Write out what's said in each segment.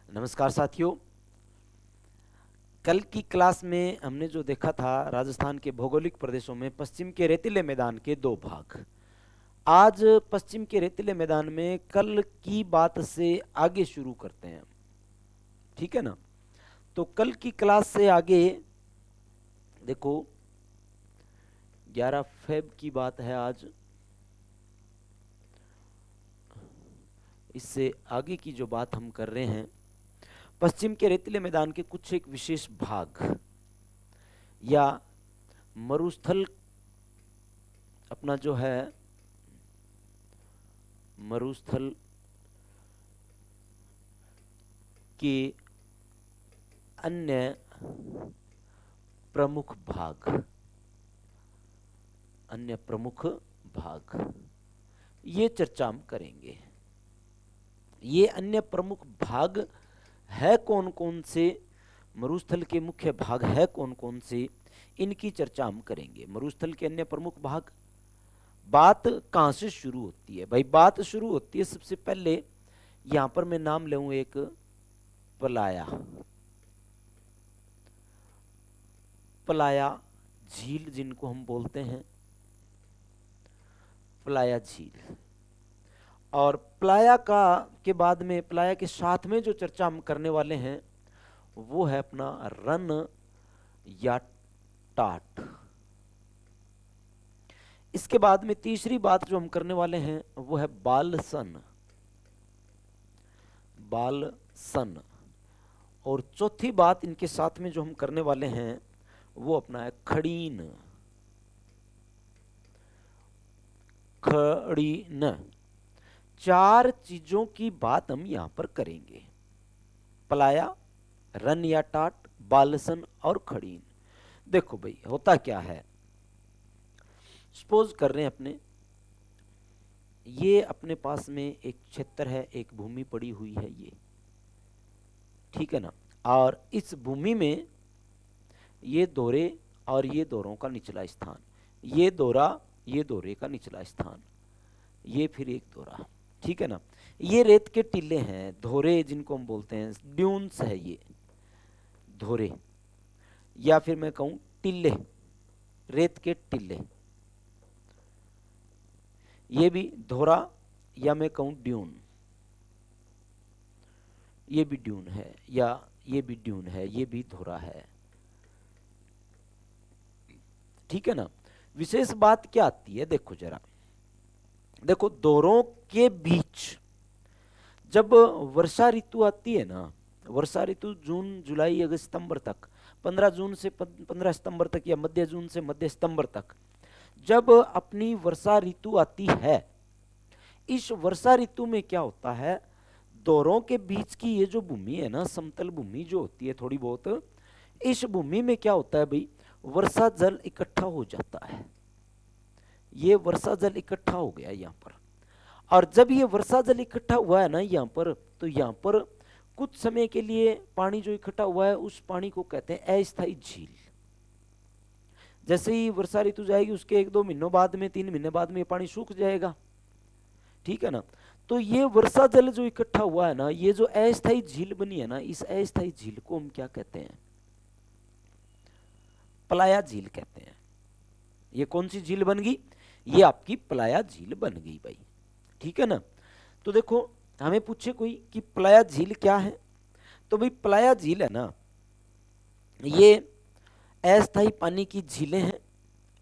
नमस्कार साथियों। कल की क्लास में हमने जो देखा था राजस्थान के भौगोलिक प्रदेशों में पश्चिम के रेतीले मैदान के दो भाग। आज पश्चिम के रेतीले मैदान में कल की बात से आगे शुरू करते हैं, ठीक है ना। तो कल की क्लास से आगे देखो 11 फेब की बात है आज। इससे आगे की जो बात हम कर रहे हैं, पश्चिम के रेतीले मैदान के कुछ एक विशेष भाग या मरुस्थल, अपना जो है मरुस्थल के अन्य प्रमुख भाग, ये चर्चा हम करेंगे। ये अन्य प्रमुख भाग है कौन कौन से, मरुस्थल के मुख्य भाग है कौन कौन से, इनकी चर्चा हम करेंगे। मरुस्थल के अन्य प्रमुख भाग। बात कहां से शुरू होती है भाई? बात शुरू होती है सबसे पहले, यहां पर मैं नाम लूं एक पलाया। पलाया झील जिनको हम बोलते हैं, पलाया झील। और पलाया के बाद में, पलाया के साथ में जो चर्चा हम करने वाले हैं वो है अपना रन या टाट। इसके बाद में तीसरी बात जो हम करने वाले हैं वो है बालसन। और चौथी बात इनके साथ में जो हम करने वाले हैं वो अपना है खड़ीन। चार चीजों की बात हम यहां पर करेंगे: पलाया, रन या टाट, बालसन और खड़ीन। देखो भाई होता क्या है, सपोज कर रहे हैं ये अपने पास में एक क्षेत्र है, एक भूमि पड़ी हुई है ये, ठीक है ना। और इस भूमि में ये दोहरे और ये दोहरों का निचला स्थान, ये दोहरा ये दोहरे का निचला स्थान, ये फिर एक दोहरा, ठीक है ना। ये रेत के टीले हैं, धोरे जिनको हम बोलते हैं, ड्यून्स है ये धोरे, या फिर मैं कहूं टिल्ले, रेत के टिल्ले। ये भी धोरा या मैं कहूं ड्यून, ये भी ड्यून है, या ये भी ड्यून है, ये भी धोरा है, ठीक है ना। विशेष बात क्या आती है, देखो जरा, देखो दोहरों के बीच जब वर्षा ऋतु आती है ना, वर्षा ऋतु जून जुलाई अगस्त सितंबर तक, 15 जून से 15 सितंबर तक या मध्य जून से मध्य सितंबर तक जब अपनी वर्षा ऋतु आती है, इस वर्षा ऋतु में क्या होता है, दोहरों के बीच की ये जो भूमि है ना, समतल भूमि जो होती है थोड़ी बहुत, इस भूमि में क्या होता है भाई, वर्षा जल इकट्ठा हो जाता है। ये वर्षा जल इकट्ठा हो गया यहाँ पर, और जब ये वर्षा जल इकट्ठा हुआ है ना यहाँ पर, तो यहाँ पर कुछ समय के लिए पानी जो इकट्ठा हुआ है उस पानी को कहते हैं अस्थायी झील। जैसे ही वर्षा ऋतु जाएगी उसके 1-2 महीनों बाद में, 3 महीने बाद में ये पानी सूख जाएगा, ठीक है ना। तो ये वर्षा जल जो इकट्ठा हुआ है ना, ये जो अस्थायी झील बनी है ना, इस अस्थायी झील को हम क्या कहते हैं? पलाया झील कहते हैं। ये कौन सी झील बन गई? ये आपकी पलाया झील बन गई भाई, ठीक है ना। तो देखो हमें पूछे कोई कि पलाया झील क्या है, तो भाई पलाया झील है ना, ये अस्थायी पानी की झीलें हैं,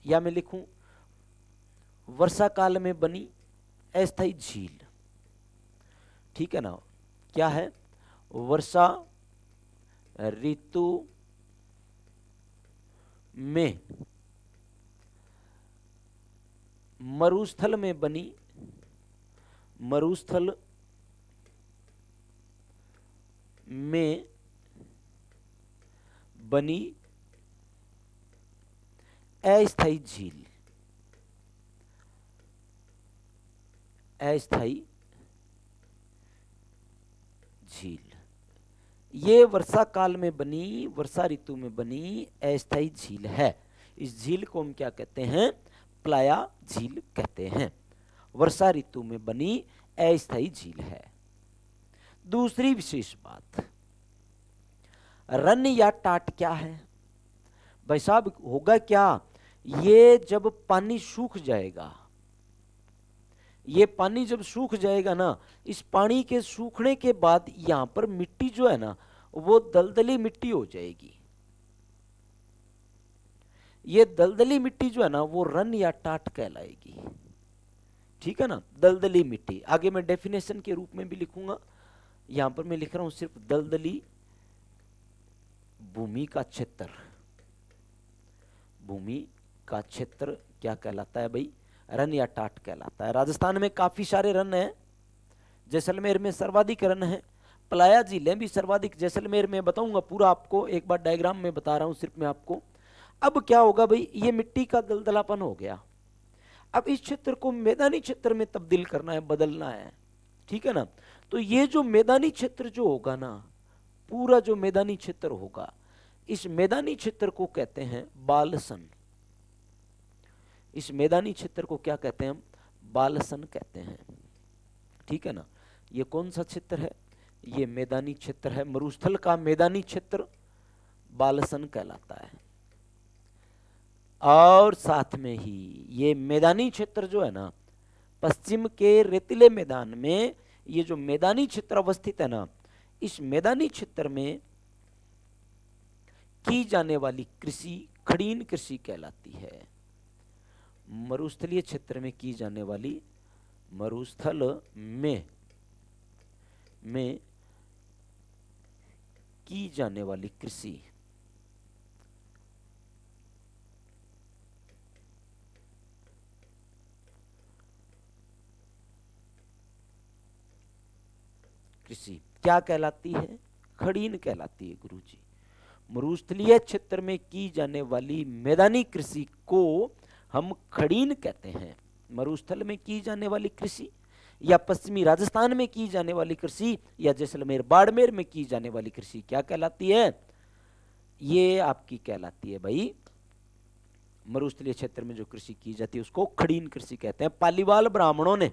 या मैं लिखूं वर्षा काल में बनी अस्थायी झील, ठीक है ना। क्या है? वर्षा ऋतु में मरुस्थल में बनी, मरुस्थल में बनी अस्थायी झील, अस्थायी झील। ये वर्षा काल में बनी, वर्षा ऋतु में बनी अस्थायी झील है। इस झील को हम क्या कहते हैं? पलाया झील कहते हैं। वर्षा ऋतु में बनी अस्थायी झील है। दूसरी विशेष बात, रन या टाट क्या है भाई साहब? होगा क्या, ये जब पानी सूख जाएगा, ये पानी जब सूख जाएगा ना, इस पानी के सूखने के बाद यहां पर मिट्टी जो है ना वो दलदली मिट्टी हो जाएगी। ये दलदली मिट्टी जो है ना वो रन या टाट कहलाएगी। ठीक है ना, दलदली मिट्टी। आगे मैं डेफिनेशन के रूप में भी लिखूंगा, यहां पर मैं लिख रहा हूं सिर्फ दलदली भूमि का क्षेत्र। भूमि का क्षेत्र क्या कहलाता है भाई? रन या टाट कहलाता है। राजस्थान में काफी सारे रन हैं, जैसलमेर में सर्वाधिक रन है, प्लाया झीलें भी सर्वाधिक जैसलमेर में। बताऊंगा पूरा आपको, एक बार डायग्राम में बता रहा हूं सिर्फ मैं आपको। अब क्या होगा भाई, ये मिट्टी का दलदलापन हो गया, अब इस क्षेत्र को मैदानी क्षेत्र में तब्दील करना है, बदलना है। ठीक है ना, तो ये जो मैदानी क्षेत्र जो होगा ना, पूरा जो मैदानी क्षेत्र होगा, इस मैदानी क्षेत्र को कहते हैं बालसन। इस मैदानी क्षेत्र को क्या कहते हैं हम? बालसन कहते हैं। ठीक है ना, ये कौन सा क्षेत्र है? ये मैदानी क्षेत्र है। मरुस्थल का मैदानी क्षेत्र बालसन कहलाता है। और साथ में ही ये मैदानी क्षेत्र जो है ना, पश्चिम के रेतीले मैदान में ये जो मैदानी क्षेत्र अवस्थित है ना, इस मैदानी क्षेत्र में की जाने वाली कृषि खड़ीन कृषि कहलाती है। मरुस्थलीय क्षेत्र में की जाने वाली, मरुस्थल में की जाने वाली कृषि क्या कहलाती है? खड़ीन कहलाती है गुरुजी। मरुस्थलीय क्षेत्र में की जाने वाली मैदानी कृषि को हम खड़ीन कहते हैं। मरुस्थल में की जाने वाली कृषि, या पश्चिमी राजस्थान में की जाने वाली कृषि, या जैसलमेर बाड़मेर में की जाने वाली कृषि क्या कहलाती है? ये आपकी कहलाती है भाई, मरुस्थलीय क्षेत्र में जो कृषि की जाती है उसको खड़ीन कृषि कहते हैं। पालीवाल ब्राह्मणों ने,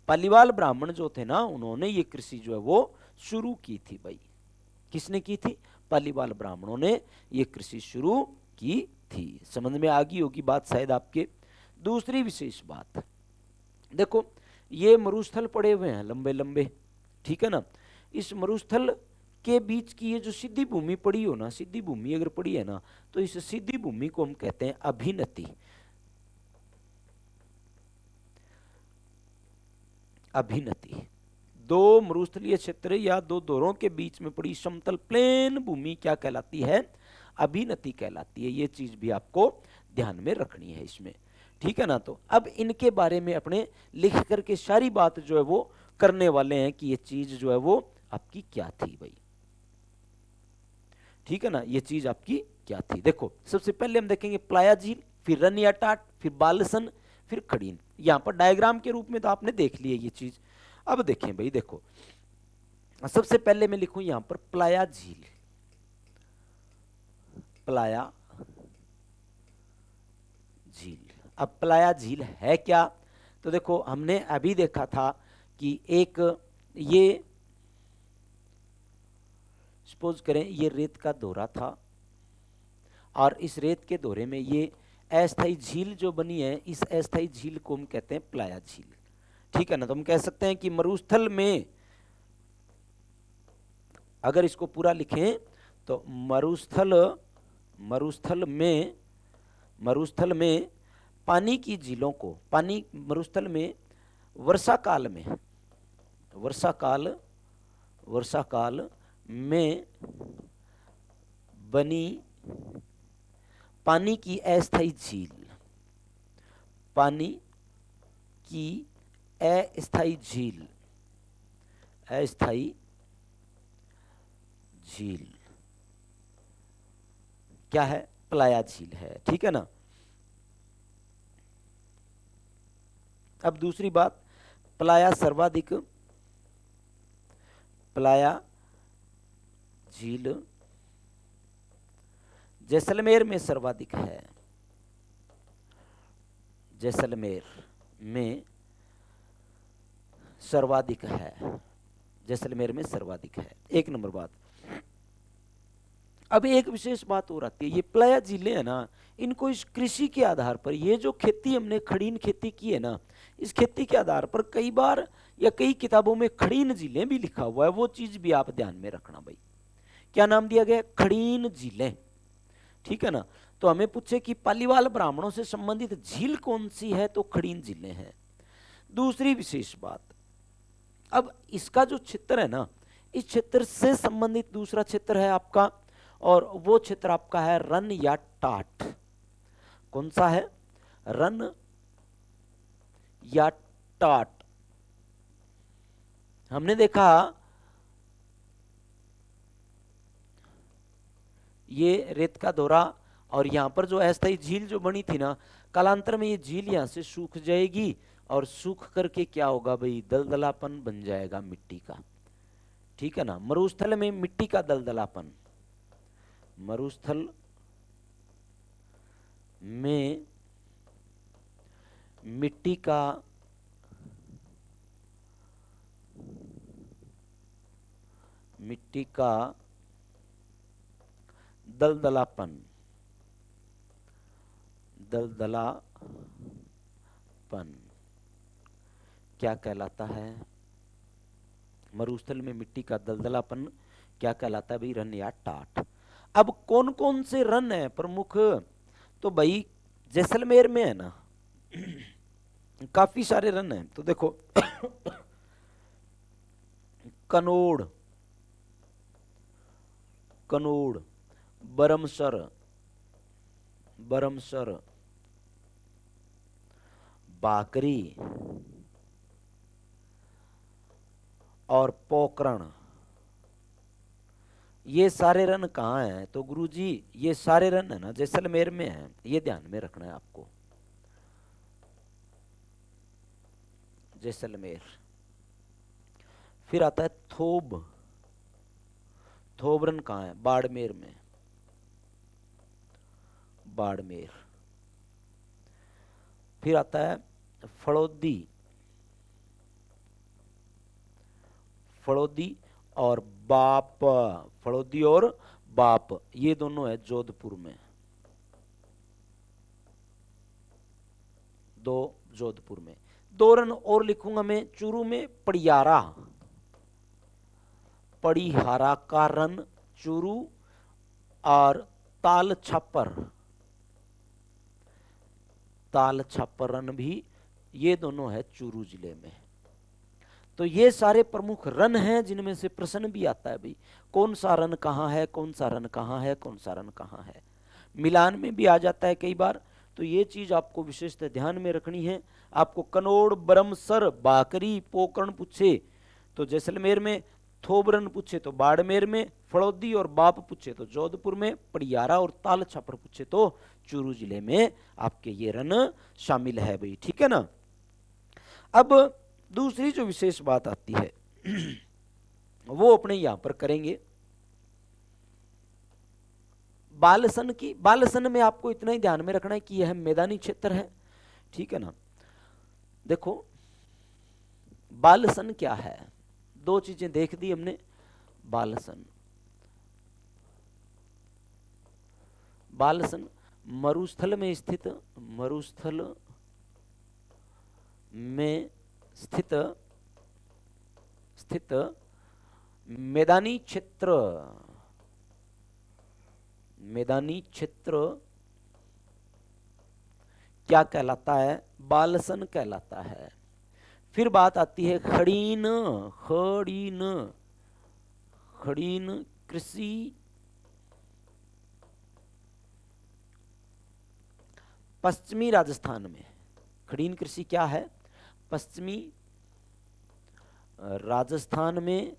पालीवाल ब्राह्मण जो थे ना, उन्होंने ये कृषि जो है वो शुरू की थी भाई। किसने की थी? पालीवाल ब्राह्मणों ने ये कृषि शुरू की थी। समझ में आ गई होगी बात शायद आपके। दूसरी विशेष बात देखो, ये मरुस्थल पड़े हुए हैं लंबे लंबे, ठीक है ना, इस मरुस्थल के बीच की ये जो सिद्धि भूमि पड़ी हो ना, सिद्धि भूमि अगर पड़ी है ना, तो इस सिद्धि भूमि को हम कहते हैं अभिनति। अभिनति दो मरुस्थलीय क्षेत्र या दो दोरों के बीच में पड़ी समतल प्लेन भूमि क्या कहलाती है? अभिनति कहलाती है। ये चीज भी आपको ध्यान में रखनी है इसमें। ठीक है ना, तो अब इनके बारे में अपने लिख करके सारी बात जो है वो करने वाले हैं कि ये चीज जो है वो आपकी क्या थी भाई। ठीक है ना, ये चीज आपकी क्या थी। देखो सबसे पहले हम देखेंगे प्लाया झील, फिर रन या टाट, फिर बालसन, फिर खड़ीन। यहां पर डायग्राम के रूप में तो आपने देख लिया ये चीज। अब देखें भाई, देखो सबसे पहले मैं लिखूं यहां पर प्लाया झील। प्लाया झील, अब प्लाया झील है क्या? तो देखो हमने अभी देखा था कि एक ये सपोज करें ये रेत का दौरा था, और इस रेत के दौरे में ये अस्थायी झील जो बनी है, इस अस्थायी झील को हम कहते हैं प्लाया झील। ठीक है ना, तो हम कह सकते हैं कि मरुस्थल में, अगर इसको पूरा लिखें तो मरुस्थल में पानी की झीलों को, पानी मरुस्थल में वर्षा काल में बनी पानी की अस्थायी झील, पानी की अस्थायी झील, अस्थायी झील क्या है? प्लाया झील है। ठीक है ना। अब दूसरी बात, प्लाया झील जैसलमेर में सर्वाधिक है। जैसलमेर में सर्वाधिक है, जैसलमेर में सर्वाधिक है। एक नंबर बात। अब एक विशेष बात और आती है, ये प्लाया झीलें है ना, इनको इस कृषि के आधार पर, ये जो खेती हमने खड़ीन खेती की है ना, इस खेती के आधार पर कई बार या कई किताबों में खड़ीन झीलें भी लिखा हुआ है, वो चीज भी आप ध्यान में रखना भाई। क्या नाम दिया गया? खड़ीन झीलें, ठीक है ना। तो हमें पूछे कि पालीवाल ब्राह्मणों से संबंधित झील कौन सी है, तो खड़ीन झीलें हैं। दूसरी विशेष बात, अब इसका जो क्षेत्र है ना, इस क्षेत्र से संबंधित दूसरा क्षेत्र है आपका, और वो क्षेत्र आपका है रन या टाट। कौन सा है? रन या टाट। हमने देखा ये रेत का दौरा, और यहां पर जो अस्थायी झील जो बनी थी ना, कालांतर में ये झील यहां से सूख जाएगी, और सूख करके क्या होगा भाई? दलदलापन बन जाएगा मिट्टी का, ठीक है ना। मरुस्थल में मिट्टी का दलदलापन, मरुस्थल में मिट्टी का दलदलापन, दलदलापन क्या कहलाता है? मरुस्थल में मिट्टी का दलदलापन क्या कहलाता है भाई? रन या टाट। अब कौन कौन से रन है प्रमुख? तो भाई जैसलमेर में है ना काफी सारे रन हैं, तो देखो कनोड़, कनोड़, बरमसर, बरमसर, बाकरी और पोकरण, ये सारे रन कहाँ हैं? तो गुरुजी ये सारे रन है ना जैसलमेर में हैं, ये ध्यान में रखना है आपको। जैसलमेर। फिर आता है थोब, थोब रन कहाँ है? बाड़मेर में, बाड़मेर। फिर आता है फड़ौदी, फड़ौदी और बाप, फड़ौदी और बाप, ये दोनों है जोधपुर में, दो जोधपुर में। दो रन और लिखूंगा मैं, चूरू में पड़ियारा, पड़िहारा का रन चूरू, और ताल छापर, ताल छापर रन भी, ये दोनों है चूरू जिले में। तो ये सारे प्रमुख रन हैं जिनमें से प्रश्न भी आता है भाई, कौन सा रन कहाँ है, कौन सा रन कहाँ है, कौन सा रन कहाँ है। मिलान में भी आ जाता है कई बार, तो ये चीज आपको विशेषतः ध्यान में रखनी है। आपको कनोड़, बरमसर, बाकरी, पोकरण पूछे तो जैसलमेर में, थोबरन पूछे तो बाड़मेर में, फड़ौदी और बाप पूछे तो जोधपुर में, पड़ियारा और ताल छापर पूछे तो चूरू जिले में आपके ये रन शामिल है भाई, ठीक है ना। अब दूसरी जो विशेष बात आती है वो अपने यहां पर करेंगे बालसन की। बालसन में आपको इतना ही ध्यान में रखना है कि यह मैदानी क्षेत्र है, ठीक है ना। देखो बालसन क्या है, दो चीजें देख दी हमने। बालसन, बालसन मरुस्थल में स्थित, मरुस्थल में स्थित, स्थित मैदानी क्षेत्र, मैदानी क्षेत्र क्या कहलाता है? बालसन कहलाता है। फिर बात आती है खड़ीन, खड़ीन, खड़ीन कृषि, पश्चिमी राजस्थान में। खड़ीन कृषि क्या है? पश्चिमी राजस्थान में,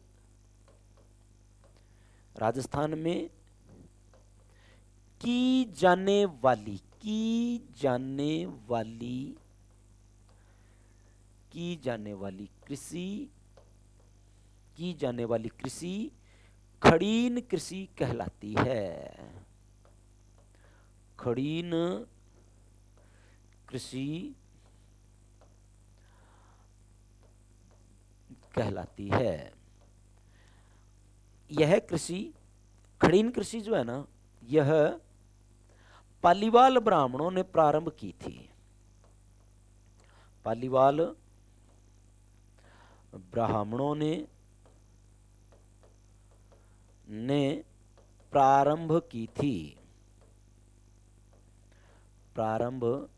राजस्थान में की जाने वाली, की जाने वाली, की जाने वाली कृषि, की जाने वाली कृषि खड़ीन कृषि कहलाती है। खड़ीन कृषि कहलाती है। यह कृषि खड़ीन कृषि जो है ना, यह पालीवाल ब्राह्मणों ने प्रारंभ की थी। पालीवाल ब्राह्मणों ने प्रारंभ की थी, प्रारंभ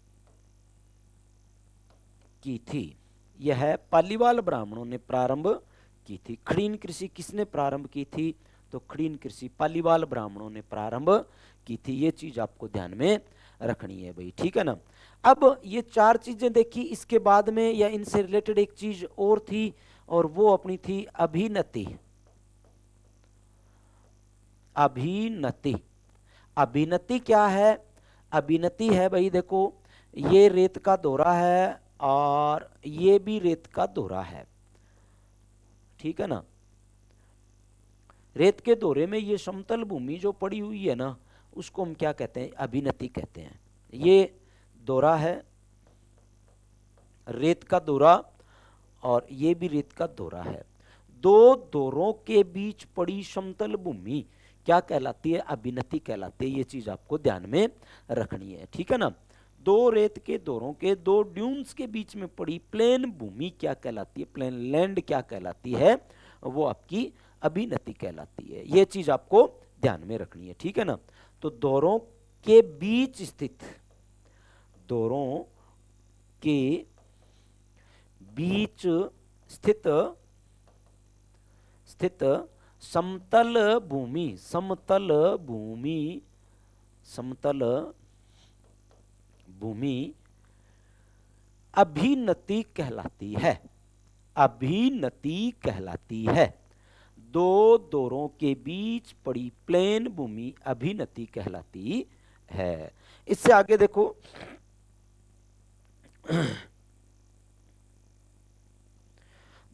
की थी। यह पालीवाल ब्राह्मणों ने प्रारंभ की थी। खड़ीन कृषि किसने प्रारंभ की थी? तो खड़ीन कृषि पालीवाल ब्राह्मणों ने प्रारंभ की थी। ये चीज आपको ध्यान में रखनी है भाई, ठीक है ना। अब ये चार चीजें देखी, इसके बाद में या इनसे रिलेटेड एक चीज और थी, और वो अपनी थी अभिनति। अभिनति, अभिनति क्या है? अभिनति है भाई, देखो ये रेत का दोरा है और ये भी रेत का दोरा है, ठीक है ना। रेत के दोरे में ये समतल भूमि जो पड़ी हुई है ना, उसको हम क्या कहते हैं? अभिनति कहते हैं। ये दोरा है, रेत का दोरा, और ये भी रेत का दोरा है। दो दोरों के बीच पड़ी समतल भूमि क्या कहलाती है? अभिनति कहलाती है। ये चीज आपको ध्यान में रखनी है, ठीक है ना। दो रेत के दोरों के दो ड्यून्स के बीच में पड़ी प्लेन भूमि क्या कहलाती है? प्लेन लैंड क्या कहलाती है? वो आपकी अभिनति कहलाती है। ये चीज आपको ध्यान में रखनी है, ठीक है ना। तो दोरों के बीच स्थित, दोरों के बीच स्थित स्थित समतल भूमि, समतल भूमि, समतल भूमि अभिनति कहलाती है। अभिनति कहलाती है। दो दोरों के बीच पड़ी प्लेन भूमि अभिनति कहलाती है। इससे आगे देखो,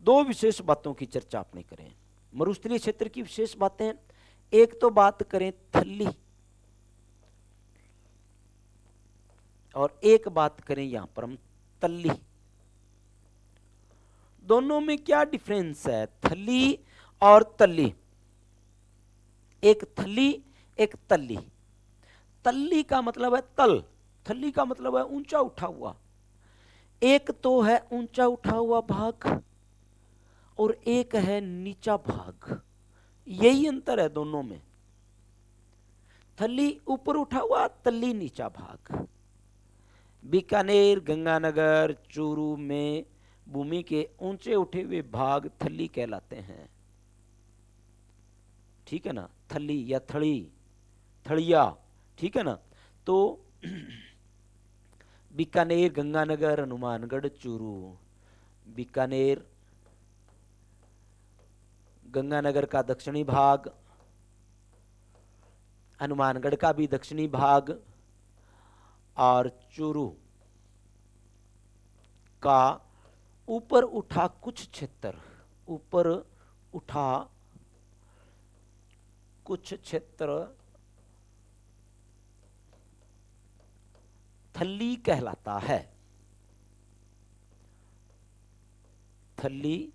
दो विशेष बातों की चर्चा आपने करें, मरुस्थलीय क्षेत्र की विशेष बातें। एक तो बात करें थल्ली, और एक बात करें यहां पर हम तल्ली। दोनों में क्या डिफरेंस है? थल्ली और तल्ली। एक थल्ली, एक तल्ली। तल्ली का मतलब है तल, थल्ली का मतलब है ऊंचा उठा हुआ। एक तो है ऊंचा उठा हुआ भाग, और एक है नीचा भाग। यही अंतर है दोनों में। थल्ली ऊपर उठा हुआ, तल्ली नीचा भाग। बीकानेर, गंगानगर, चूरू में भूमि के ऊंचे उठे हुए भाग थल्ली कहलाते हैं, ठीक है ना। थल्ली या थड़ी, थड़िया, ठीक है ना। तो बीकानेर, गंगानगर, हनुमानगढ़, चूरू। बीकानेर गंगानगर का दक्षिणी भाग, हनुमानगढ़ का भी दक्षिणी भाग, और चूरू का ऊपर उठा कुछ क्षेत्र, ऊपर उठा कुछ क्षेत्र थल्ली कहलाता है। थल्ली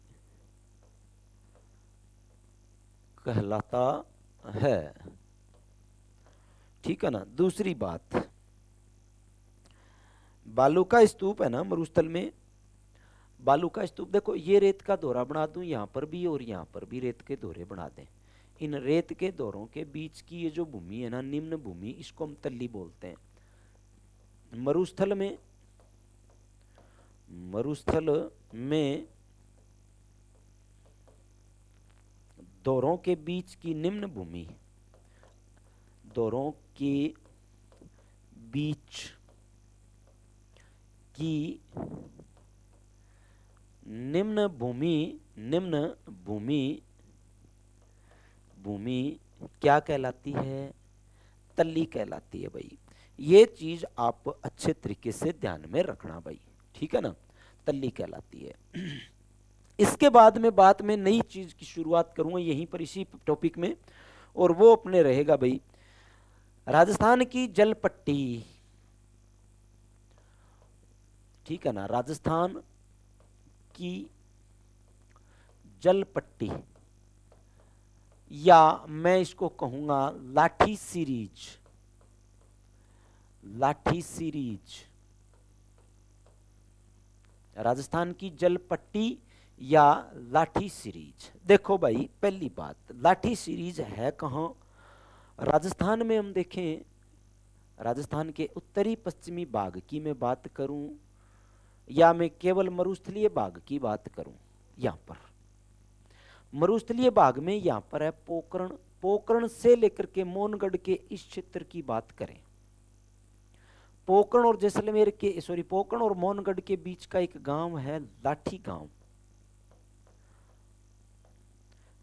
कहलाता है, ठीक है ना। दूसरी बात, बालू का स्तूप है ना मरुस्थल में, बालू का स्तूप, देखो ये रेत का दोरा बना दूं यहां पर भी और यहां पर भी रेत के दोरे बना दें। इन रेत के दोरों के बीच की ये जो भूमि है ना, निम्न भूमि, इसको हम तल्ली बोलते हैं। मरुस्थल में, मरुस्थल में दोरों के बीच की निम्न भूमि, दोरों के बीच की निम्न भूमि, निम्न भूमि, भूमि क्या कहलाती है? तल्ली कहलाती है भाई। ये चीज आप अच्छे तरीके से ध्यान में रखना भाई, ठीक है ना। तल्ली कहलाती है। इसके बाद में बात में नई चीज की शुरुआत करूंगा यहीं पर इसी टॉपिक में, और वो अपने रहेगा भाई राजस्थान की जलपट्टी, ठीक है ना। राजस्थान की जलपट्टी, या मैं इसको कहूंगा लाठी सीरीज, लाठी सीरीज, राजस्थान की जल पट्टी या लाठी सीरीज। देखो भाई पहली बात, लाठी सीरीज है कहां? राजस्थान में हम देखें, राजस्थान के उत्तरी पश्चिमी भाग की मैं बात करूं या मैं केवल मरुस्थलीय भाग की बात करूं, यहां पर मरुस्थलीय भाग में यहां पर है पोकरण, पोकरण से लेकर के मोहनगढ़ के इस क्षेत्र की बात करें, पोकरण और जैसलमेर के, सॉरी, पोकरण और मोहनगढ़ के बीच का एक गांव है लाठी गांव,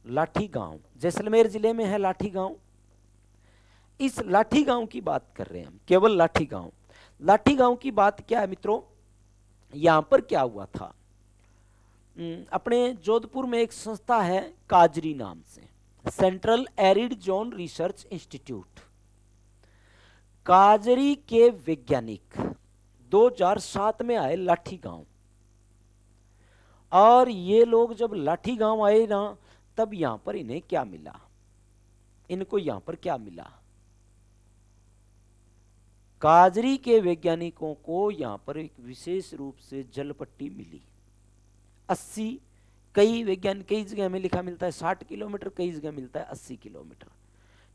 लाठी गांव जैसलमेर जिले में है लाठी गांव। इस लाठी गांव की बात कर रहे हैं हम, केवल लाठी गांव। लाठी गांव की बात क्या है मित्रों, यहां पर क्या हुआ था, अपने जोधपुर में एक संस्था है काजरी नाम से, central arid zone research institute. काजरी के वैज्ञानिक 2007 में आए लाठी गांव, और ये लोग जब लाठी गांव आए ना, तब यहां पर इन्हें क्या मिला, इनको यहां पर क्या मिला, काजरी के वैज्ञानिकों को यहां पर एक विशेष रूप से जलपट्टी मिली। 80, कई वैज्ञानिक, कई जगह में लिखा मिलता है 60 किलोमीटर, कई जगह मिलता है 80 किलोमीटर,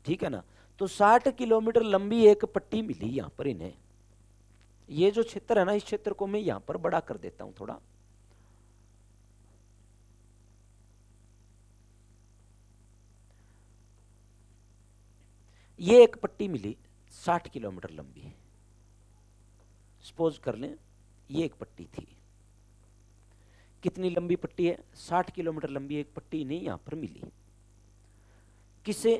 ठीक है ना। तो 60 किलोमीटर लंबी एक पट्टी मिली यहां पर इन्हें। ये जो क्षेत्र है ना, इस क्षेत्र को मैं यहां पर बड़ा कर देता हूं थोड़ा। ये एक पट्टी मिली 60 किलोमीटर लंबी, सपोज कर लें ये एक पट्टी थी। कितनी लंबी पट्टी है? 60 किलोमीटर लंबी एक पट्टी इन्हें यहां पर मिली। किसे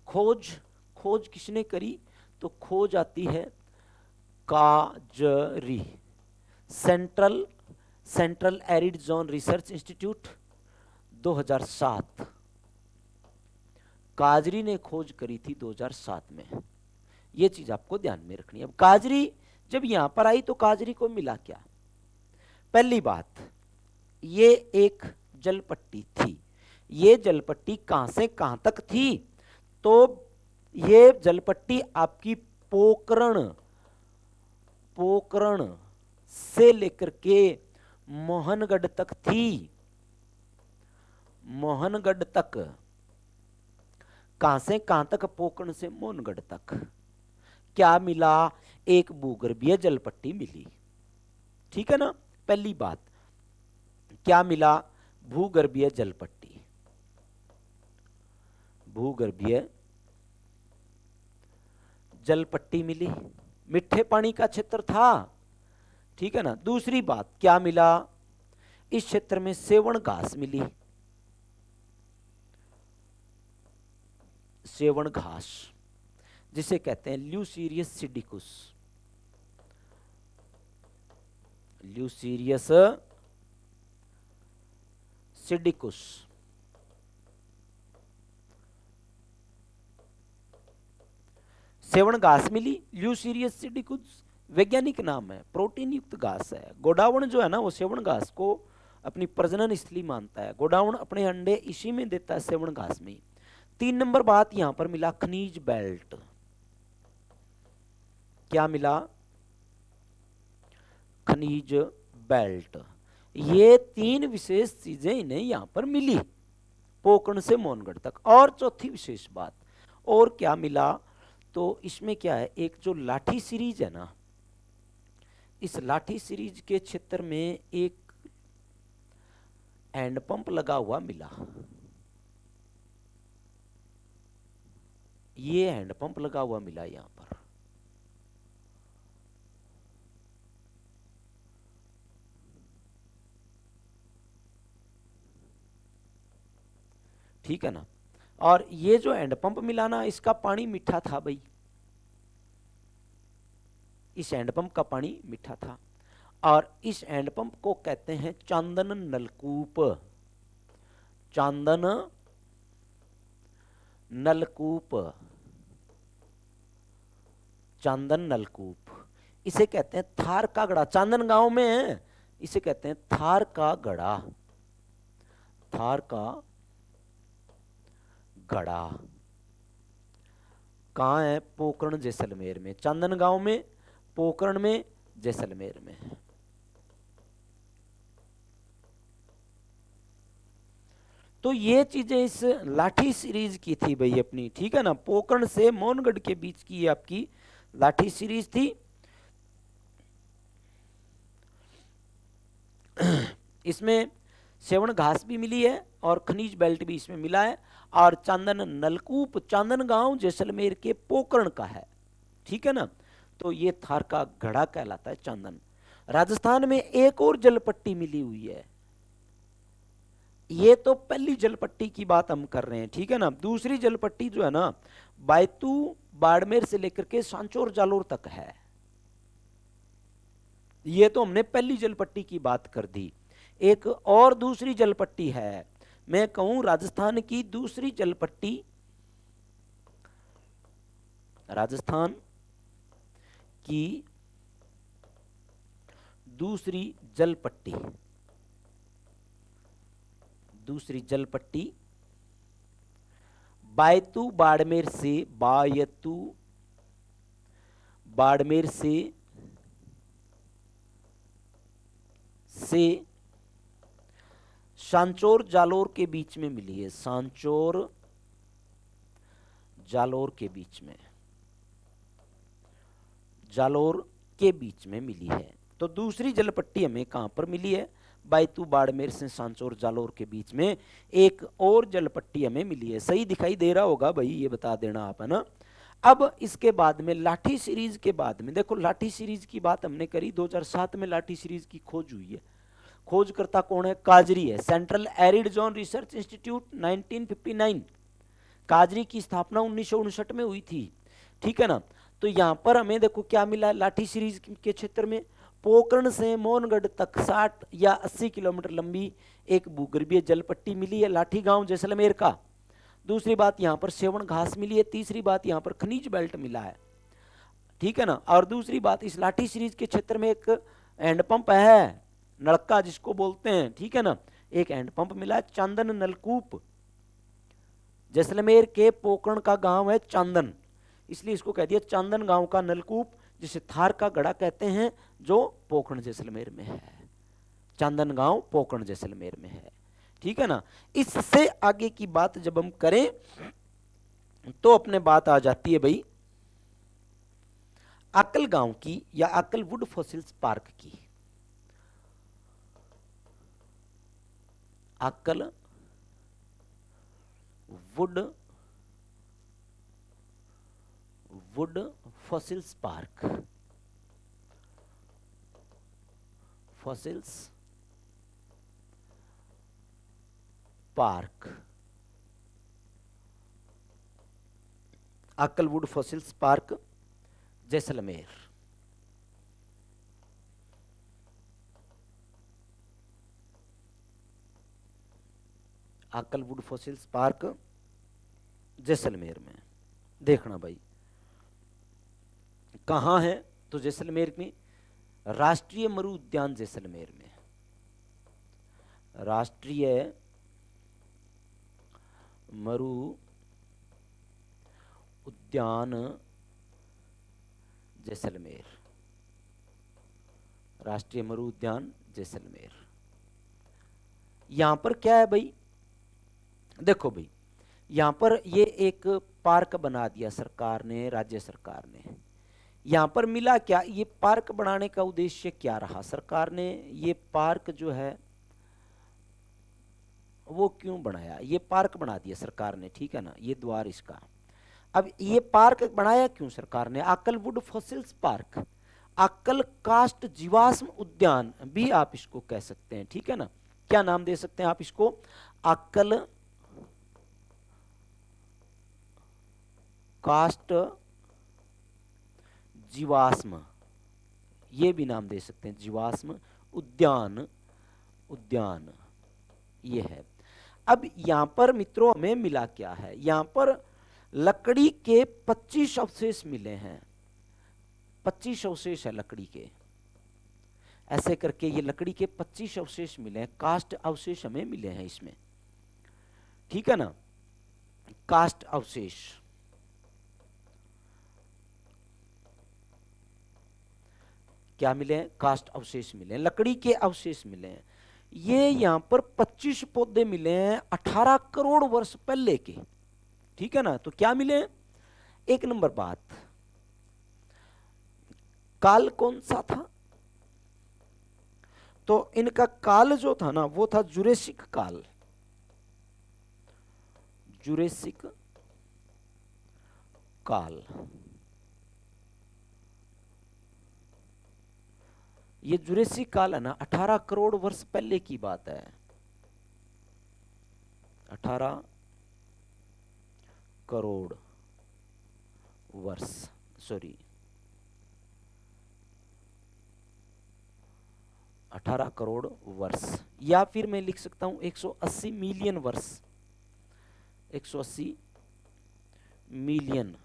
खोज, खोज किसने करी? तो खोज आती है काजरी, central arid zone research institute, 2007। काजरी ने खोज करी थी 2007 में। यह चीज आपको ध्यान में रखनी है। अब काजरी जब यहां पर आई तो काजरी को मिला क्या? पहली बात, ये एक जलपट्टी थी। ये जलपट्टी कहां से कहां तक थी? तो ये जलपट्टी आपकी पोकरण, पोकरण से लेकर के मोहनगढ़ तक थी, मोहनगढ़ तक। कहां से कहां तक? पोकरण से मोहनगढ़ तक। क्या मिला? एक भूगर्भीय जलपट्टी मिली, ठीक है ना। पहली बात क्या मिला? भूगर्भीय जलपट्टी, भूगर्भीय जलपट्टी मिली, मीठे पानी का क्षेत्र था, ठीक है ना। दूसरी बात क्या मिला? इस क्षेत्र में सेवण घास मिली, सेवण घास जिसे कहते हैं ल्यूसीरियस सिडिकुस, ल्यूसीरियस सिडिकुस। सेवण घास मिली, ल्यूसीरियस सिडिकुस वैज्ञानिक नाम है, प्रोटीन युक्त घास है। गोडावण जो है ना, वो सेवण घास को अपनी प्रजनन स्थली मानता है। गोडावण अपने अंडे इसी में देता है, सेवण घास में। 3 नंबर बात यहां पर मिला खनिज बेल्ट। क्या मिला? खनिज बेल्ट। ये 3 विशेष चीजें इन्हें यहां पर मिली, पोकरण से मोहनगढ़ तक। और चौथी विशेष बात और क्या मिला? तो इसमें क्या है, एक जो लाठी सीरीज है ना, इस लाठी सीरीज के क्षेत्र में एक हैंडपंप लगा हुआ मिला। ये हैंडपंप लगा हुआ मिला यहां पर। ठीक है ना। और ये जो हैंडपंप मिला ना, इसका पानी मीठा था भाई, इस हैंडपंप का पानी मीठा था। और इस हैंडपंप को कहते हैं चांदन नलकूप, चांदन नलकूप, चांदन नलकूप। इसे कहते हैं थार का गड़ा, चांदन गांव में है, इसे कहते हैं थार का गड़ा, थार का घड़ा कहाँ है? पोकरण जैसलमेर में, चांदनगांव में, पोकरण में, जैसलमेर में। तो ये चीजें इस लाठी सीरीज की थी भाई अपनी, ठीक है ना। पोकरण से मोहनगढ़ के बीच की ये आपकी लाठी सीरीज थी। इसमें सेवन घास भी मिली है और खनिज बेल्ट भी इसमें मिला है। और चांदन नलकूप चांदनगांव जैसलमेर के पोकरण का है, ठीक है ना। तो ये थार का घड़ा कहलाता है चांदन। राजस्थान में एक और जलपट्टी मिली हुई है। ये तो पहली जलपट्टी की बात हम कर रहे हैं, ठीक है ना। दूसरी जलपट्टी जो है ना, बैतू बाड़मेर से लेकर के सांचौर जालोर तक है। ये तो हमने पहली जलपट्टी की बात कर दी। एक और दूसरी जलपट्टी है, मैं कहूं राजस्थान की दूसरी जलपट्टी, राजस्थान की दूसरी जलपट्टी, दूसरी जलपट्टी बायतू बाड़मेर से, बायतू बाड़मेर से सांचौर जालोर के बीच में मिली है। सांचौर जालोर के बीच में, जालोर के बीच में मिली है। तो दूसरी जलपट्टी हमें कहां पर मिली है? बैतू बाड़मेर से सांचौर जालोर के बीच में एक और जलपट्टी हमें मिली है। सही दिखाई दे रहा होगा भाई, ये बता देना आप, है ना। अब इसके बाद में लाठी सीरीज के बाद में देखो, लाठी सीरीज की बात हमने करी, 2007 में लाठी सीरीज की खोज हुई है। खोजकर्ता कौन है? काजरी है, central arid zone research institute 1959। काजरी की स्थापना 1959 में हुई थी, ठीक है ना। तो यहां पर हमें देखो क्या मिला है लाठी सीरीज के क्षेत्र में, पोकरण से मोहनगढ़ तक 60 या 80 किलोमीटर लंबी एक भूगर्भीय जलपट्टी मिली है लाठी गांव जैसलमेर का। दूसरी बात यहां पर सेवन घास मिली है। तीसरी बात यहां पर खनिज बेल्ट मिला है, ठीक है ना। और दूसरी बात, इस लाठी सीरीज के क्षेत्र में एक हैंडपंप है, नलका जिसको बोलते हैं, ठीक है ना। एक हैंडपंप मिला है। चांदन नलकूप, जैसलमेर के पोकरण का गांव है चांदन, इसलिए इसको कह दिया चांदन गांव का नलकूप, जिसे थार का गड़ा कहते हैं, जो पोकरण जैसलमेर में है। चांदन गांव पोकरण जैसलमेर में है, ठीक है ना। इससे आगे की बात जब हम करें तो अपने बात आ जाती है भाई आकल गांव की या आकल वुड फॉसिल्स पार्क की। आकल would fossils park, fossils park, Akal wood fossils park Jaisalmer. Akal wood fossils park Jaisalmer में। देखना भाई कहां है, तो जैसलमेर में राष्ट्रीय मरु उद्यान जैसलमेर में, राष्ट्रीय मरु उद्यान जैसलमेर, राष्ट्रीय मरु उद्यान जैसलमेर। यहां पर क्या है भाई, देखो भाई यहां पर ये एक पार्क बना दिया सरकार ने, राज्य सरकार ने। यहां पर मिला क्या, ये पार्क बनाने का उद्देश्य क्या रहा? सरकार ने ये पार्क जो है वो क्यों बनाया? ये पार्क बना दिया सरकार ने, ठीक है ना, ये द्वार इसका। अब ये पार्क बनाया क्यों सरकार ने? आकलवुड फॉसिल्स पार्क, आकल कास्ट जीवाश्म उद्यान भी आप इसको कह सकते हैं, ठीक है ना। क्या नाम दे सकते हैं आप इसको? आकल कास्ट जीवाश्म, ये भी नाम दे सकते हैं, जीवाश्म उद्यान, उद्यान ये है। अब यहां पर मित्रों हमें मिला क्या है, यहां पर लकड़ी के 25 अवशेष मिले हैं, 25 अवशेष है लकड़ी के, ऐसे करके ये लकड़ी के 25 अवशेष मिले हैं, कास्ट अवशेष हमें मिले हैं इसमें, ठीक है ना। कास्ट अवशेष, क्या मिले हैं? कास्ट अवशेष मिले हैं, लकड़ी के अवशेष मिले हैं। ये यहां पर 25 पौधे मिले हैं 18 करोड़ वर्ष पहले के, ठीक है ना। तो क्या मिले हैं? एक नंबर बात, काल कौन सा था? तो इनका काल जो था ना वो था जुरेसिक काल, जुरेसिक काल। ये जुरेसिक काल है ना 18 करोड़ वर्ष पहले की बात है, 18 करोड़ वर्ष, सॉरी 18 करोड़ वर्ष, या फिर मैं लिख सकता हूं 180 मिलियन वर्ष, 180 मिलियन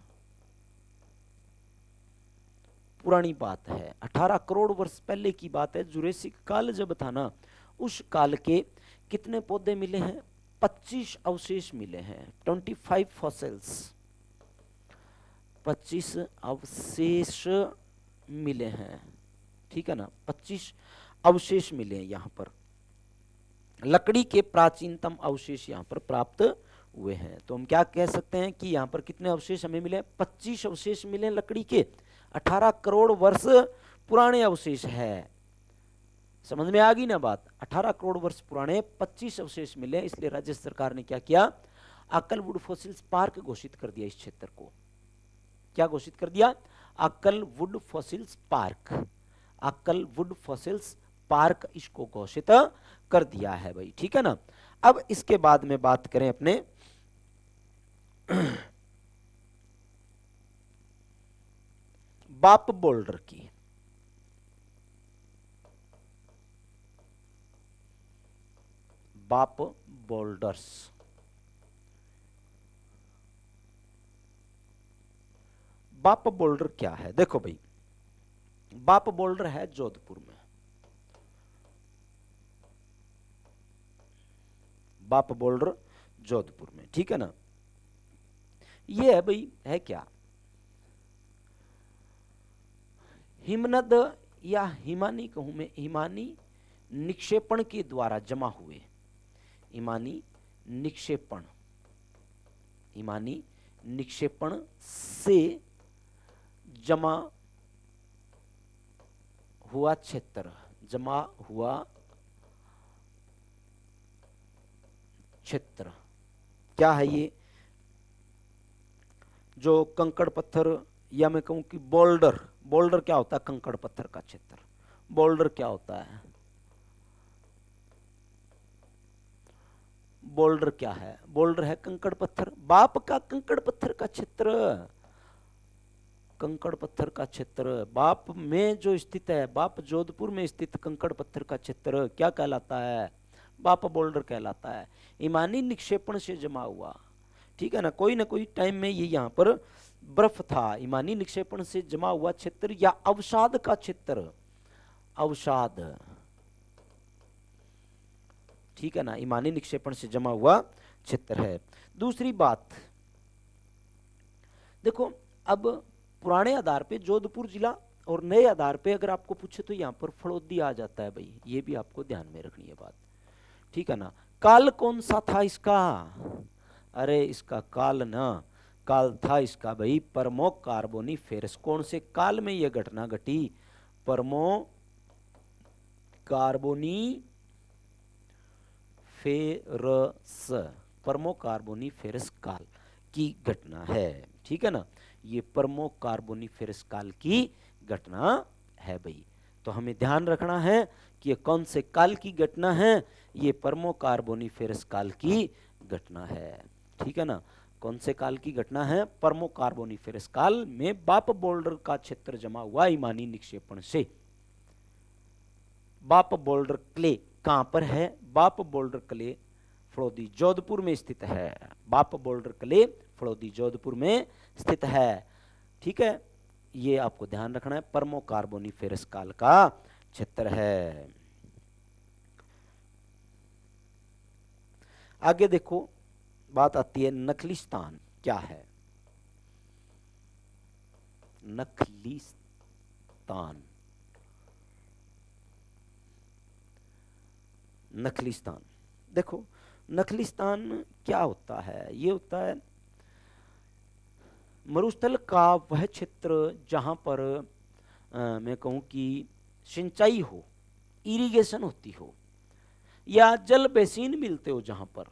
पुरानी बात है, 18 करोड़ वर्ष पहले की बात है। जुरेसिक काल जब था ना उस काल के कितने पौधे मिले हैं? 25 अवशेष मिले हैं, 25 फॉसिल्स, 25 अवशेष मिले हैं, ठीक है ना। 25 अवशेष मिले हैं यहां पर, लकड़ी के प्राचीनतम अवशेष यहां पर प्राप्त हुए हैं। तो हम क्या कह सकते हैं कि यहां पर कितने अवशेष हमें मिले? 25 अवशेष मिले हैं लकड़ी के, 18 करोड़ वर्ष पुराने अवशेष है। समझ में आ गई ना बात? 18 करोड़ वर्ष पुराने 25 अवशेष मिले, इसलिए राज्य सरकार ने क्या किया? अक्कल वुड फॉसिल्स पार्क घोषित कर दिया इस क्षेत्र को। क्या घोषित कर दिया? अक्कल वुड फॉसिल्स पार्क, अक्कल वुड फॉसिल्स पार्क इसको घोषित कर दिया है भाई, ठीक है ना। अब इसके बाद में बात करें अपने बाप बोल्डर की। बाप बोल्डर्स, बाप बोल्डर क्या है? देखो भाई, बाप बोल्डर है जोधपुर में, बाप बोल्डर जोधपुर में, ठीक है ना। ये है भाई, है क्या? हिमनद या हिमानी कहूं मैं, हिमानी निक्षेपण के द्वारा जमा हुए, हिमानी निक्षेपण, हिमानी निक्षेपण से जमा हुआ क्षेत्र, जमा हुआ क्षेत्र क्या है? ये जो कंकड़ पत्थर, या मैं कहूं कि बोल्डर, बोल्डर क्या होता है? कंकड़ पत्थर का क्षेत्र। बोल्डर क्या होता है? बोल्डर क्या है? बोल्डर है कंकड़ पत्थर, बाप का कंकड़ पत्थर का क्षेत्र, कंकड़ पत्थर का क्षेत्र बाप में जो स्थित है, बाप जोधपुर में स्थित कंकड़ पत्थर का क्षेत्र क्या कहलाता है? बाप बोल्डर कहलाता है। ईमानी निक्षेपण से जमा हुआ, ठीक है ना, कोई टाइम में ये यहाँ पर बर्फ था, ईमानी निक्षेपण से जमा हुआ क्षेत्र या अवसाद का क्षेत्र, अवसाद, ठीक है ना, ईमानी निक्षेपण से जमा हुआ क्षेत्र है। दूसरी बात देखो, अब पुराने आधार पे जोधपुर जिला और नए आधार पे अगर आपको पूछे तो यहाँ पर फड़ौदी आ जाता है भाई, ये भी आपको ध्यान में रखनी है बात, ठीक है ना। काल कौन सा था इसका? अरे इसका काल ना, काल था इसका भाई परमो कार्बोनिफेरस। कौन से काल में यह घटना घटी? परमो कार्बोनिफेरस, परमो कार्बोनिफेरस काल की घटना है, ठीक है ना। ये परमो कार्बोनिफेरस काल की घटना है भाई। तो हमें ध्यान रखना है कि ये कौन से काल की घटना है? ये परमो कार्बोनिफेरस काल की घटना है, ठीक है ना। कौन से काल की घटना है? परमो कार्बोनिफेरस काल में बाप बोल्डर का क्षेत्र जमा हुआ ईमानी निक्षेपण से। बाप बोल्डर क्ले कहां पर है? बाप बोल्डर क्ले फड़ौदी जोधपुर में स्थित है, बाप बोल्डर क्ले फड़ौदी जोधपुर में स्थित है, ठीक है। ये आपको ध्यान रखना है, परमो कार्बोनिफेरस काल का क्षेत्र है। आगे देखो, बात आती है नखलिस्तान क्या है। नखलिस्तान, नखलिस्तान, देखो नखलिस्तान क्या होता है। ये होता है मरुस्थल का वह क्षेत्र जहां पर मैं कहूं कि सिंचाई हो, इरिगेशन होती हो, या जल बेसिन मिलते हो, जहां पर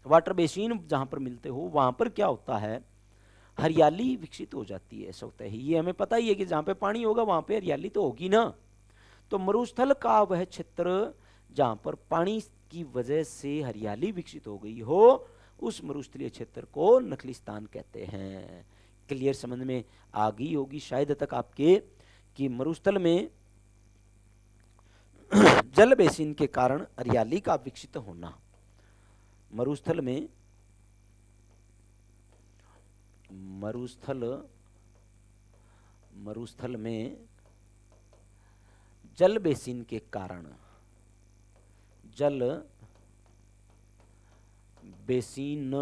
वाटर बेसिन जहां पर मिलते हो, वहां पर क्या होता है, हरियाली विकसित हो जाती है स्वतः ही। ये हमें पता ही है कि जहां पे पानी होगा वहां पे हरियाली तो होगी ना। तो मरुस्थल का वह क्षेत्र जहां पर पानी की वजह से हरियाली विकसित हो गई हो, उस मरुस्थलीय क्षेत्र को नखलिस्तान कहते हैं। क्लियर समझ में आ गई होगी शायद तक आपके कि मरुस्थल में जल बेसिन के कारण हरियाली का विकसित होना, मरुस्थल में मरुस्थल में जल बेसिन के कारण, जल बेसिन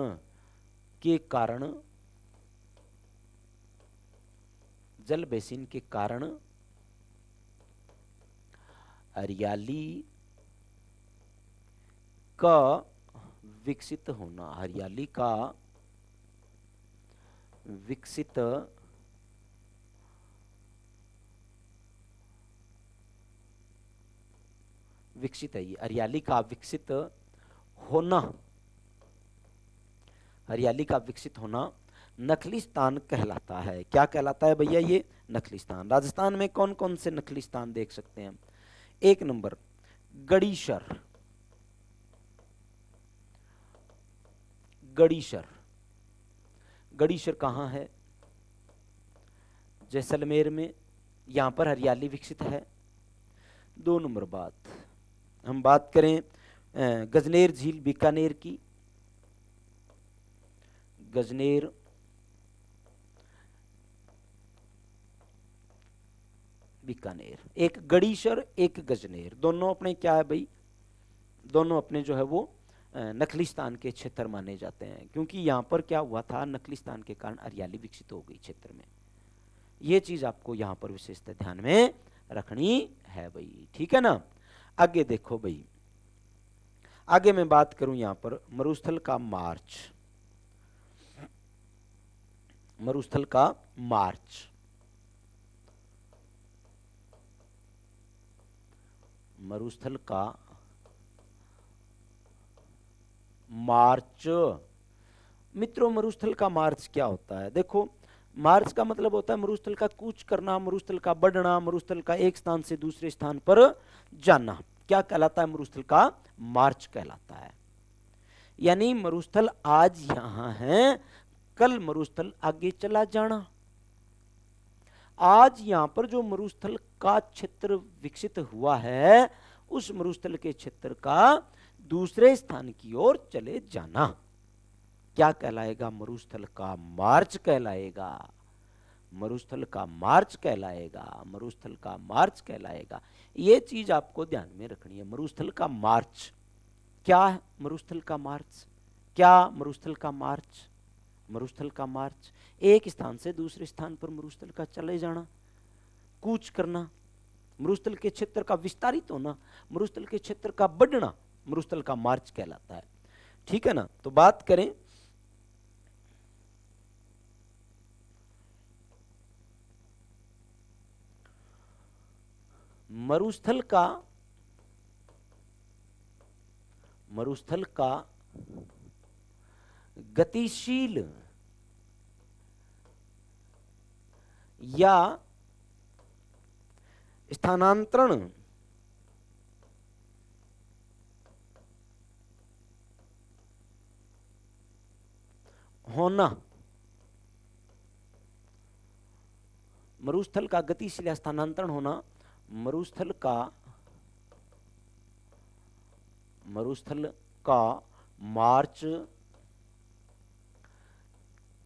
के कारण, जल बेसिन के कारण हरियाली का विकसित होना, हरियाली का विकसित विकसित है ये, हरियाली का विकसित होना, हरियाली का विकसित होना नखलिस्तान कहलाता है। क्या कहलाता है भैया ये? नखलिस्तान। राजस्थान में कौन कौन से नखलिस्तान देख सकते हैं? एक नंबर गड़ीसर, गड़ीसर, गड़ीसर कहाँ है? जैसलमेर में, यहां पर हरियाली विकसित है। दो नंबर बात, हम बात करें गजनेर झील बीकानेर की, गजनेर बीकानेर, एक गड़ीसर एक गजनेर, दोनों अपने क्या है भाई, दोनों अपने जो है वो नखलिस्तान के क्षेत्र माने जाते हैं, क्योंकि यहां पर क्या हुआ था, नखलिस्तान के कारण हरियाली विकसित हो गई क्षेत्र में। ये चीज आपको यहां पर विशेषतः ध्यान में रखनी है भाई, ठीक है ना। आगे देखो भाई, आगे मैं बात करूं यहां पर मरुस्थल का मार्च, मरुस्थल का मार्च, मरुस्थल का मार्च। मित्रों मरुस्थल का मार्च क्या होता है? देखो मार्च का मतलब होता है मरुस्थल का कूच करना, मरुस्थल का बढ़ना, मरुस्थल का एक स्थान से दूसरे स्थान पर जाना। क्या कहलाता है? मरुस्थल का मार्च कहलाता है। यानी मरुस्थल आज यहां है, कल मरुस्थल आगे चला जाना। आज यहां पर जो मरुस्थल का क्षेत्र विकसित हुआ है, उस मरुस्थल के क्षेत्र का दूसरे स्थान की ओर चले जाना क्या कहलाएगा? मरुस्थल का मार्च कहलाएगा, मरुस्थल का मार्च कहलाएगा, मरुस्थल का मार्च कहलाएगा। ये चीज आपको ध्यान में रखनी है। मरुस्थल का मार्च क्या है? मरुस्थल का मार्च क्या? मरुस्थल का मार्च, मरुस्थल का मार्च एक स्थान से दूसरे स्थान पर मरुस्थल का चले जाना, कूच करना, मरुस्थल के क्षेत्र का विस्तारित होना, मरुस्थल के क्षेत्र का बढ़ना, मरुस्थल का मार्च कहलाता है। ठीक है ना। तो बात करें मरुस्थल का, मरुस्थल का गतिशील या स्थानांतरण होना, मरुस्थल का गतिशील या स्थानांतरण होना मरुस्थल का, मरुस्थल का मार्च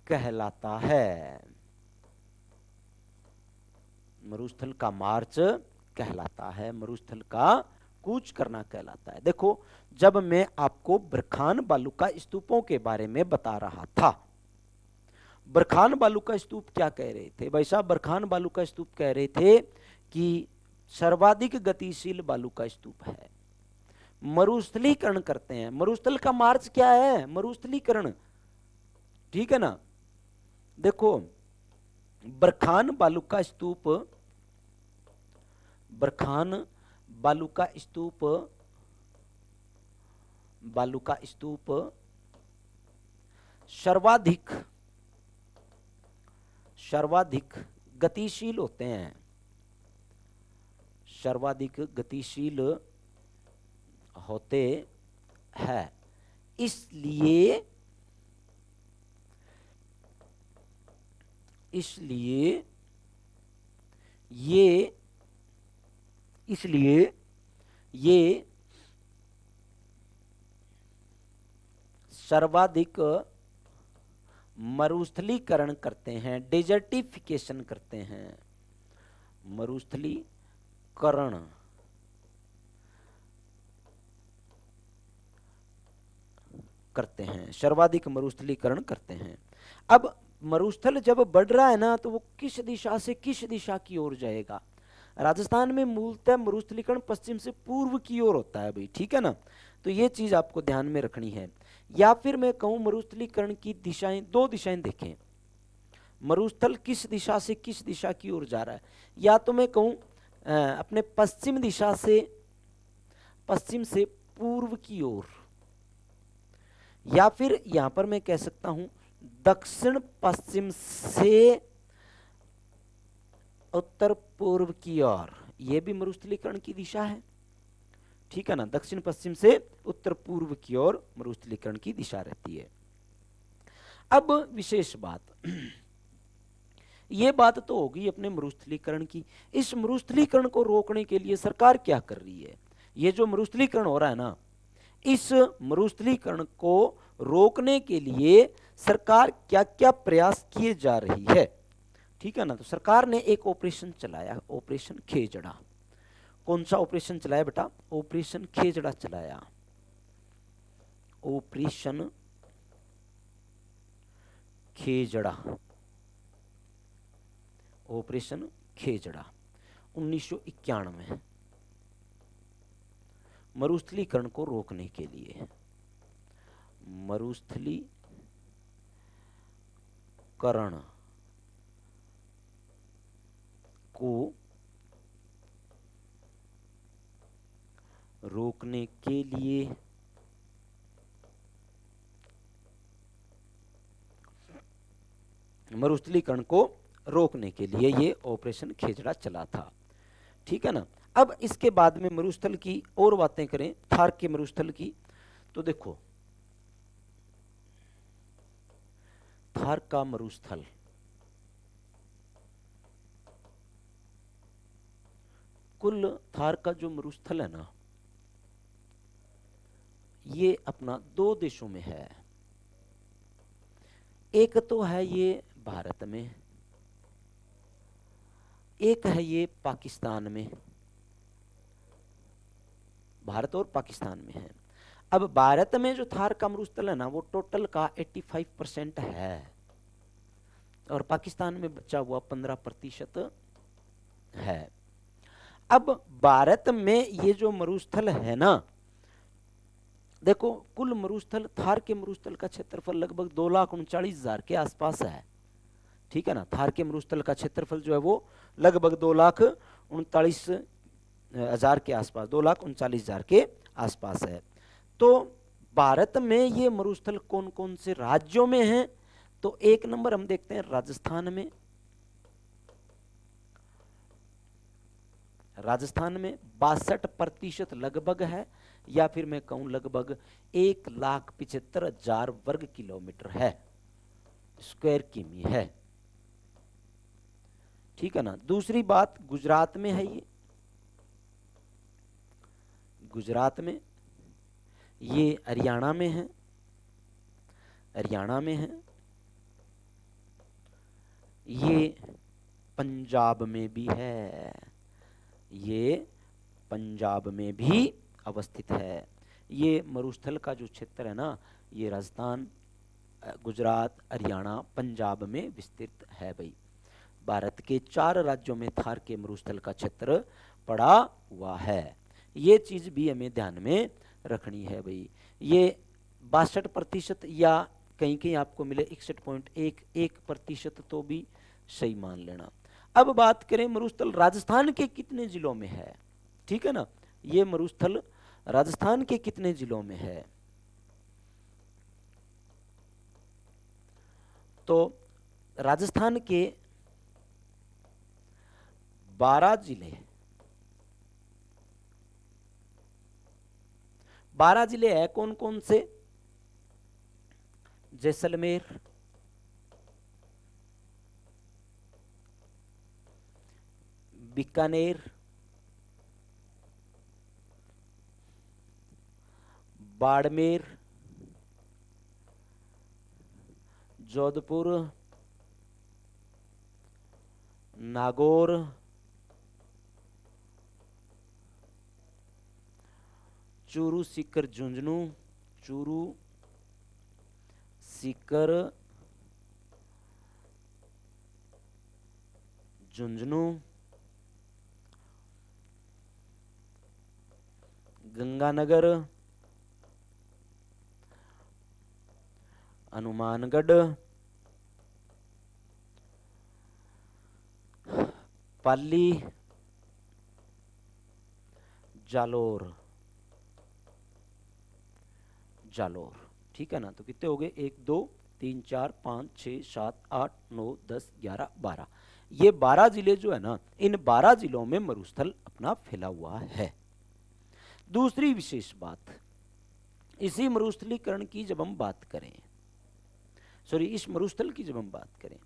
कहलाता है, मरुस्थल का मार्च कहलाता है, मरुस्थल का कूच करना कहलाता है। देखो, जब मैं आपको बरखान बालूका स्तूपों के बारे में बता रहा था, बरखान बालूका स्तूप क्या कह रहे थे भाई साहब? बरखान बालूका स्तूप कह रहे थे कि सर्वाधिक गतिशील बालूका स्तूप है। मरुस्थलीकरण करते हैं। मरुस्थल का मार्च क्या है? मरुस्थलीकरण, ठीक है ना। देखो, बरखान बालूका स्तूप, बरखान बालूका स्तूप, बालूका स्तूप सर्वाधिक गतिशील होते हैं, सर्वाधिक गतिशील होते हैं। इसलिए ये सर्वाधिक मरुस्थलीकरण करते हैं, डेजर्टिफिकेशन करते हैं, मरुस्थलीकरण करते हैं, सर्वाधिक मरुस्थलीकरण करते हैं। अब मरुस्थल जब बढ़ रहा है ना, तो वो किस दिशा से किस दिशा की ओर जाएगा? राजस्थान में मूलतः मरुस्थलीकरण पश्चिम से पूर्व की ओर होता है भाई, ठीक है ना। तो ये चीज आपको ध्यान में रखनी है। या फिर मैं कहूं मरुस्थलीकरण की दिशाएं, दो दिशाएं देखें, मरुस्थल किस दिशा से किस दिशा की ओर जा रहा है। या तो मैं कहूं अपने पश्चिम दिशा से, पश्चिम से पूर्व की ओर, या फिर यहां पर मैं कह सकता हूं दक्षिण पश्चिम से उत्तर पूर्व की ओर। यह भी मरुस्थलीकरण की दिशा है, ठीक है ना। दक्षिण पश्चिम से उत्तर पूर्व की ओर मरुस्थलीकरण की दिशा रहती है। अब विशेष बात, यह बात तो होगी अपने मरुस्थलीकरण की। इस मरुस्थलीकरण को रोकने के लिए सरकार क्या कर रही है? ये जो मरुस्थलीकरण हो रहा है ना, इस मरुस्थलीकरण को रोकने के लिए सरकार क्या क्या प्रयास किए जा रही है, ठीक है ना। तो सरकार ने एक ऑपरेशन चलाया, ऑपरेशन खेजड़ा। कौन सा ऑपरेशन चलाया बेटा? ऑपरेशन खेजड़ा चलाया, ऑपरेशन खेजड़ा, ऑपरेशन खेजड़ा 1991 मरुस्थलीकरण को रोकने के लिए, मरुस्थलीकरण को रोकने के लिए मरुस्थलीकरण को रोकने के लिए ये ऑपरेशन खेजड़ा चला था, ठीक है ना। अब इसके बाद में मरुस्थल की और बातें करें, थार के मरुस्थल की। तो देखो, थार का मरुस्थल कुल, थार का जो मरुस्थल है ना, ये अपना दो देशों में है। एक तो है ये भारत में, एक है ये पाकिस्तान में, भारत और पाकिस्तान में है। अब भारत में जो थार का मरुस्थल है ना, वो टोटल का 85% है, और पाकिस्तान में बचा हुआ 15% है। अब भारत में ये जो मरुस्थल है ना, देखो कुल मरुस्थल, थार के मरुस्थल का क्षेत्रफल लगभग 2,39,000 के आसपास है, ठीक है ना। थार के मरुस्थल का क्षेत्रफल जो है वो लगभग 2,39,000 के आसपास, 2,39,000 के आसपास है। तो भारत में ये मरुस्थल कौन कौन से राज्यों में है? तो एक नंबर हम देखते हैं राजस्थान में, राजस्थान में 62% लगभग है, या फिर मैं कहूं लगभग 1,75,000 वर्ग किलोमीटर है, स्क्वायर किमी है, ठीक है ना। दूसरी बात, गुजरात में है ये, गुजरात में, ये हरियाणा में है, हरियाणा में है, ये पंजाब में भी है, ये पंजाब में भी अवस्थित है। ये मरुस्थल का जो क्षेत्र है ना, ये राजस्थान, गुजरात, हरियाणा, पंजाब में विस्तृत है भाई। भारत के 4 राज्यों में थार के मरुस्थल का क्षेत्र पड़ा हुआ है। ये चीज भी हमें ध्यान में रखनी है भाई। ये 62% या कहीं कहीं आपको मिले 61.11% तो भी सही मान लेना। अब बात करें मरुस्थल राजस्थान के कितने जिलों में है, ठीक है ना। ये मरुस्थल राजस्थान के कितने जिलों में है, तो राजस्थान के 12 जिले, 12 जिले हैं कौन कौन से? जैसलमेर, बीकानेर, बाड़मेर, जोधपुर, नागौर, चूरू सीकर झुंझुनू, चूरू सीकर झुंझुनू, गंगानगर, हनुमानगढ़, पाली, जालोर, जालोर, ठीक है ना। तो कितने हो गए? 1 2 3 4 5 6 7 8 9 10 11 12। ये 12 जिले जो है ना, इन 12 जिलों में मरुस्थल अपना फैला हुआ है। दूसरी विशेष बात, इसी मरुस्थलीकरण की जब हम बात करें, सॉरी इस मरुस्थल की जब हम बात करें,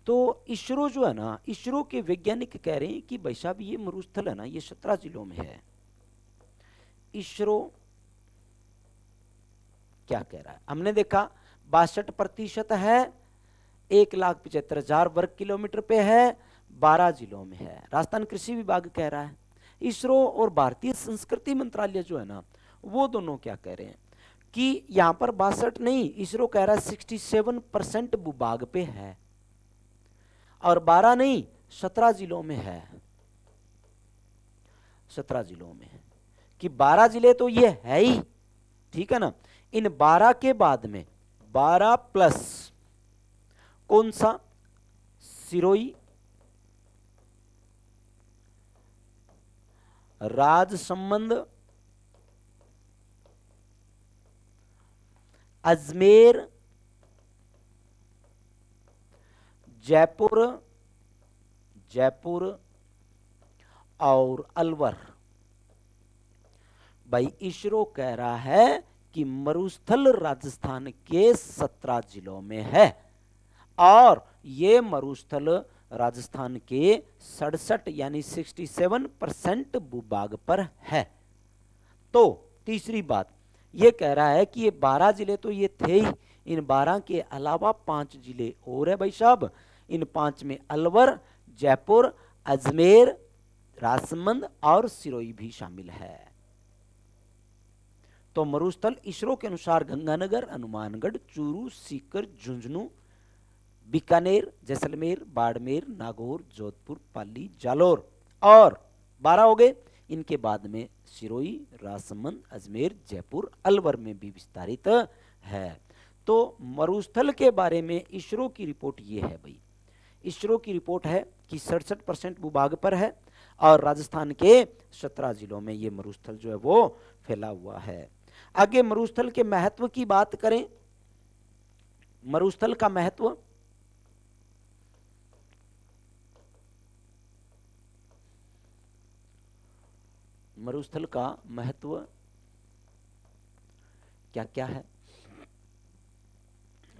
तो इसरो जो है ना, इसरो के वैज्ञानिक कह रहे हैं कि भाई साहब ये मरुस्थल है ना, ये 17 जिलों में है। इसरो क्या कह रहा है? हमने देखा 62% है, 1,75,000 वर्ग किलोमीटर पे है, 12 जिलों में है। राजस्थान कृषि विभाग कह रहा है। इसरो और भारतीय संस्कृति मंत्रालय जो है ना, वो दोनों क्या कह रहे हैं कि यहां पर 62 नहीं, इसरो कह रहा है 67% भूभाग पे है, और 12 नहीं 17 जिलों में है। 17 जिलों में कि 12 जिले तो ये है ही, ठीक है ना। इन 12 के बाद में 12 प्लस कौन सा? सिरोही, राजसमंद, अजमेर, जयपुर, जयपुर और अलवर। भाई इसरो कह रहा है कि मरुस्थल राजस्थान के 17 जिलों में है, और ये मरुस्थल राजस्थान के 67 यानी 67% भूभाग पर है। तो तीसरी बात ये कह रहा है कि ये 12 जिले तो ये थे ही, इन 12 के अलावा 5 जिले और है भाई साहब। इन 5 में अलवर, जयपुर, अजमेर, राजसमंद और सिरोही भी शामिल है। तो मरुस्थल इसरो के अनुसार गंगानगर, हनुमानगढ़, चूरू, सीकर, झुंझुनू, बीकानेर, जैसलमेर, बाड़मेर, नागौर, जोधपुर, पाली, जालोर और 12 हो गए। इनके बाद में सिरोही, राजसमंद, अजमेर, जयपुर, अलवर में भी विस्तारित है। तो मरुस्थल के बारे में इसरो की रिपोर्ट ये है भाई, इसरो की रिपोर्ट है कि 67% भूभाग पर है, और राजस्थान के 17 जिलों में ये मरुस्थल जो है वो फैला हुआ है। आगे मरुस्थल के महत्व की बात करें, मरुस्थल का महत्व, मरुस्थल का महत्व क्या क्या है?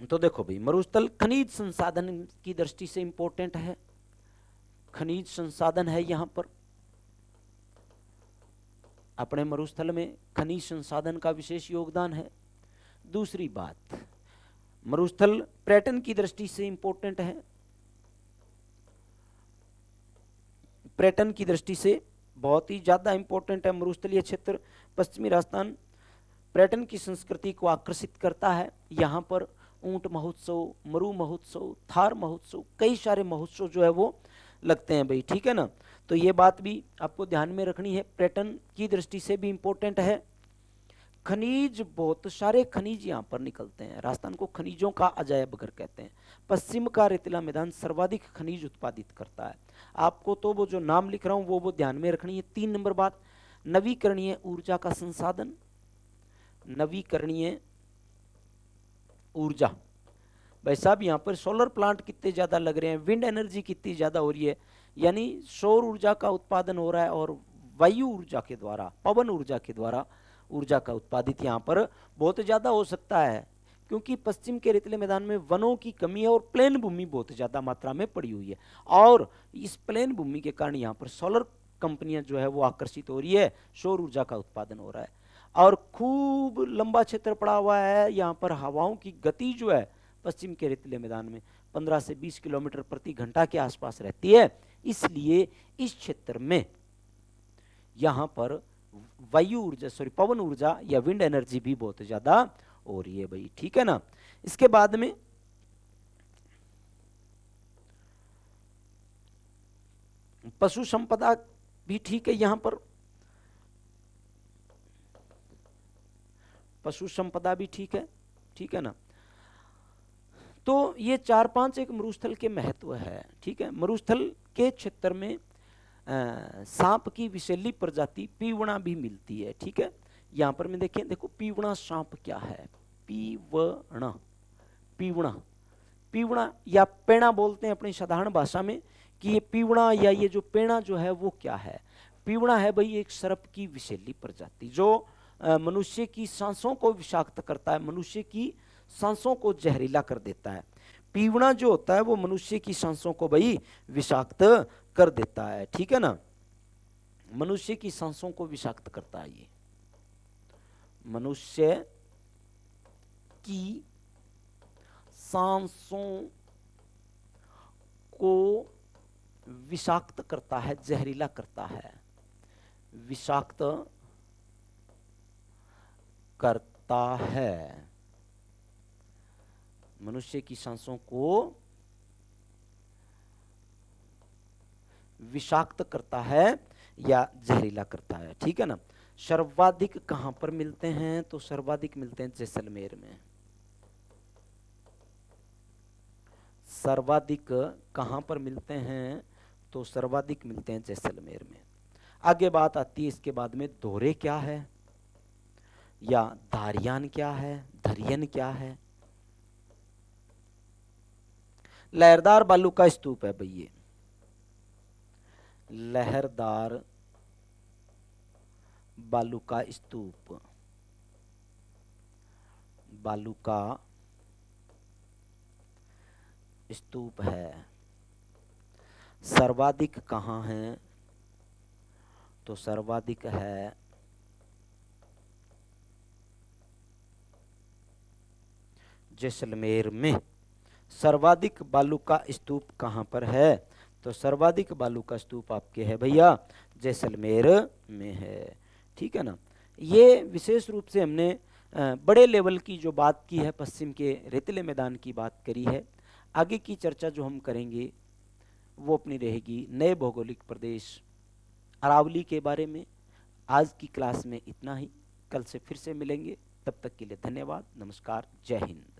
तो देखो भाई, मरुस्थल खनिज संसाधन की दृष्टि से इंपॉर्टेंट है, खनिज संसाधन है यहां पर अपने मरुस्थल में, खनिज संसाधन का विशेष योगदान है। दूसरी बात, मरुस्थल पर्यटन की दृष्टि से इंपॉर्टेंट है, पर्यटन की दृष्टि से बहुत ही ज्यादा इंपॉर्टेंट है मरुस्थलीय क्षेत्र। पश्चिमी राजस्थान पर्यटन की संस्कृति को आकर्षित करता है। यहाँ पर ऊंट महोत्सव, मरु महोत्सव, थार महोत्सव, कई सारे महोत्सव जो है वो लगते हैं भाई, ठीक है ना। तो ये बात भी आपको ध्यान में रखनी है, पर्यटन की दृष्टि से भी इंपॉर्टेंट है। खनिज, बहुत सारे खनिज यहाँ पर निकलते हैं। राजस्थान को खनिजों का अजायब घर कहते हैं। पश्चिम का रेतीला मैदान सर्वाधिक खनिज उत्पादित करता है। आपको तो वो जो नाम लिख रहा हूँ वो ध्यान में रखनी है। 3 नंबर बात, नवीकरणीय ऊर्जा का संसाधन। नवीकरणीय ऊर्जा, भाई साहब यहाँ पर सोलर प्लांट कितने ज्यादा लग रहे हैं, विंड एनर्जी कितनी ज्यादा हो रही है, यानी सौर ऊर्जा का उत्पादन हो रहा है और वायु ऊर्जा के द्वारा, पवन ऊर्जा के द्वारा ऊर्जा का उत्पादित यहाँ पर बहुत ज्यादा हो सकता है। क्योंकि पश्चिम के रेतीले मैदान में वनों की कमी है और प्लेन भूमि बहुत ज्यादा मात्रा में पड़ी हुई है, और इस प्लेन भूमि के कारण यहाँ पर सोलर कंपनियां जो है वो आकर्षित हो रही है, सौर ऊर्जा का उत्पादन हो रहा है। और खूब लंबा क्षेत्र पड़ा हुआ है यहाँ पर। हवाओं की गति जो है पश्चिम के रेतीले मैदान में 15 से 20 किलोमीटर प्रति घंटा के आसपास रहती है। इसलिए इस क्षेत्र में यहाँ पर वायु ऊर्जा, सॉरी पवन ऊर्जा या विंड एनर्जी भी बहुत ज्यादा हो रही है भाई, ठीक है ना। इसके बाद में पशु संपदा भी ठीक है, यहाँ पर पशु संपदा भी ठीक है ना। तो ये 4-5 एक मरुस्थल के महत्व है, ठीक है। मरुस्थल के क्षेत्र में सांप की विषैली प्रजाति पीवणा भी मिलती है, ठीक है। यहां पर में देखें, देखो पीवणा सांप क्या है, पीवणा, पीवणा, पीवणा या पेड़ा बोलते हैं अपनी साधारण भाषा में, कि ये पीवणा या ये जो पेड़ा जो है वो क्या है। पीवणा है भाई एक सर्प की विषैली प्रजाति जो मनुष्य की सांसों को विषाक्त करता है, मनुष्य की सांसों को जहरीला कर देता है। पीवणा जो होता है वो मनुष्य की सांसों को भाई विषाक्त कर देता है, ठीक है ना। मनुष्य की सांसों को विषाक्त करता है, ये मनुष्य की सांसों को विषाक्त करता है, जहरीला करता है, विषाक्त करता है, मनुष्य की सांसों को विषाक्त करता है या जहरीला करता है, ठीक है ना। सर्वाधिक कहां पर मिलते हैं, तो सर्वाधिक मिलते हैं जैसलमेर में। सर्वाधिक कहां पर मिलते हैं, तो सर्वाधिक मिलते हैं जैसलमेर में। आगे बात आती है इसके बाद में, दोहरे क्या है या धारियान क्या है, धरियन क्या है। लहरदार बालू का स्तूप है भाई ये, लहरदार बालू का स्तूप, बालू का स्तूप है। सर्वाधिक कहां है, तो सर्वाधिक है जैसलमेर में। सर्वाधिक बालू का स्तूप कहां पर है, तो सर्वाधिक बालू का स्तूप आपके है भैया जैसलमेर में है, ठीक है ना। ये विशेष रूप से हमने बड़े लेवल की जो बात की है, पश्चिम के रेतीले मैदान की बात करी है। आगे की चर्चा जो हम करेंगे वो अपनी रहेगी नए भौगोलिक प्रदेश अरावली के बारे में। आज की क्लास में इतना ही, कल से फिर से मिलेंगे, तब तक के लिए धन्यवाद, नमस्कार, जय हिंद।